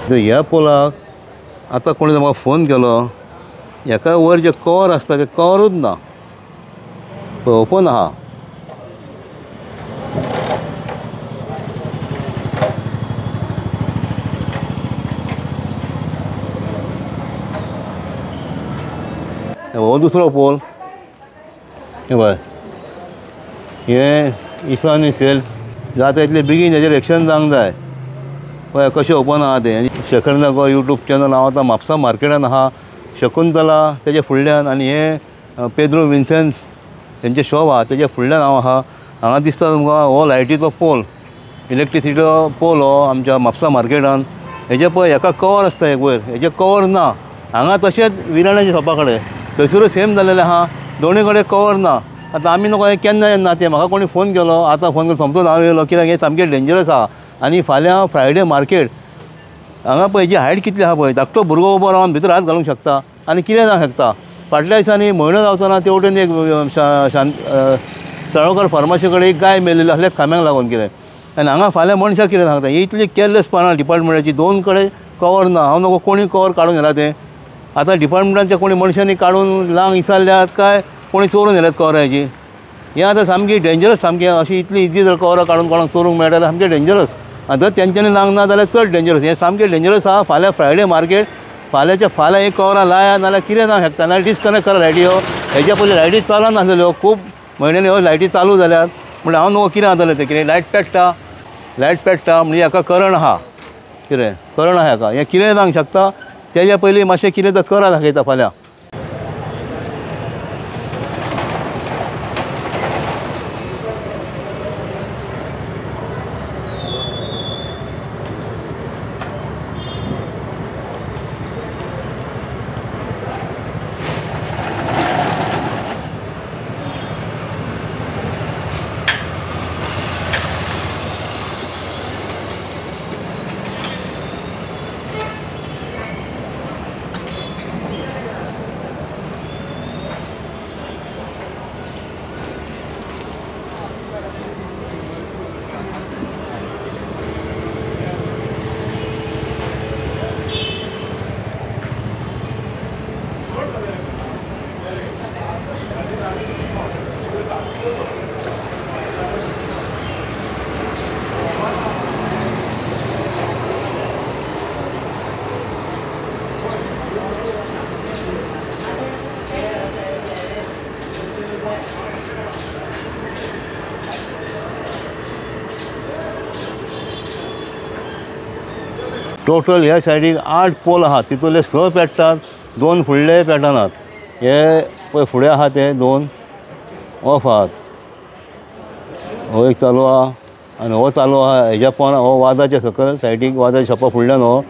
ह्या पोलाक आतां कोणी म्हाका फोन केलो, हेका वयर जे कवर आसता ते कवरूच ना, ओपन आहा. हो दुसरो पोल, हे पळय, हे इस्लानी सेल जाता तितले बेगीन हेजेर एक्शन जावंक जाय. पळय कशें ओपन आहा तें. शेखरनगर यूट्यूब चॅनल हांव आतां म्हापसा मार्केटान आहा, शकुंतला तेजे फुडल्यान, आनी हे पेद्रो विन्सेन्स तेंचें शॉप आहा तेजे फुडल्यान हांव आहा. हांगा दिसता तुमकां हो लायटीचो पोल, इलेक्ट्रिसिटीचो पोल हो आमच्या म्हापसा मार्केटान. हेजे पळय हेका कवर आसता एक वयर, हेजे कवर ना. हांगा तशेंच विराण्याच्या शॉपा कडेन थंयसरूय सेम जालेलें आहा, दोनूय कडेन कवर ना. आतां आमी नको हें केन्ना येना तें. म्हाका कोणी फोन केलो, आतां फोन केलो समजून हांव येयलो, कित्याक हें सामकें डेंजरस आहा. आनी फाल्यां फ्रायडे मार्केट, हांगा पळय हेजी हायट कितली आहा पळय, धाकटो भुरगो उबो रावन भितर हात घालूंक शकता आनी कितें जावंक शकता. फाटल्या दिसांनी म्हयनो जावचो तेवटेन एक साळोकर फार्मासी कडेन एक गाय मेल्लेली असल्याच खांब्याक लागून कितें. आनी हांगा फाल्यां मनशां कितें सांगता, ही इतली केअरलेसपणां डिपार्टमेंटाची. दोन कडेन कवर ना. हांव नको कोणी कवर काडून व्हेला तें. आतां डिपार्टमेंटाच्या कोणी मनशांनी काडून लांग विचारल्यात काय कोणी चोरून व्हेल्यात कवरां हेजी. हें आतां सामकी डेंजरस, सामकें अशी इतली इजी जर कवरां काडून कोणाक चोरूंक मेळटा जाल्यार सामकें डेंजरस. आनी जर तेंच्यांनी लांग ना जाल्यार चड डेंजरस. हें सामकें डेंजरस आहा. फाल्यां फ्रायडे मार्केट, फाल्यांच्या फाल्यां एक कवरां लाया नाल्यार कितें जावंक शकता. नाल्यार डिस्कनेक्ट करा लायटी. ह्यो हेज्या पयलीं लायटी चलनासल्यो, खूब म्हयन्यांनी ह्यो लायटी चालू जाल्यात. म्हणजे हांव नको कितें जातलें तें, कितें लायट पेट्टा म्हणजे हाका करंट आहा, कितें करंट आहा हाका. हें कितें जावंक शकता. तेज्या पयलीं मातशें कितें तर करा दाखयता फाल्यां. टोटल ह्या सायडीक 8 पोल आहात. तितूंतले 6 पेट्टात, 2 फुडले पेटनात. हे पळय फुडें आहा ते 2 ऑफ आहात. हो एक चालू आहा आनी हो चालू आहा. हेज्या पोंदा हो वाजाच्या सकयल सायडीक वाजाच्या शॉपा फुडल्यान हो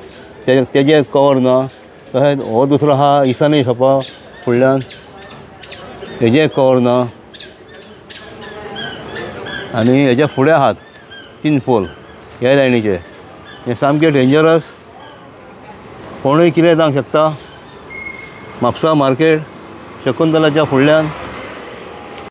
तेजे कवर ना. तशेंच हो दुसरो आहा इसानी शॉपा फुडल्यान, हेजे कवर ना. आनी हेज्या फुडें आहात 3 पोल ह्या लायनीचे. हें सामकें डेंजरस. कोणूय कितें जावंक शकता. म्हापसा मार्केट शकुंतलाच्या फुडल्यान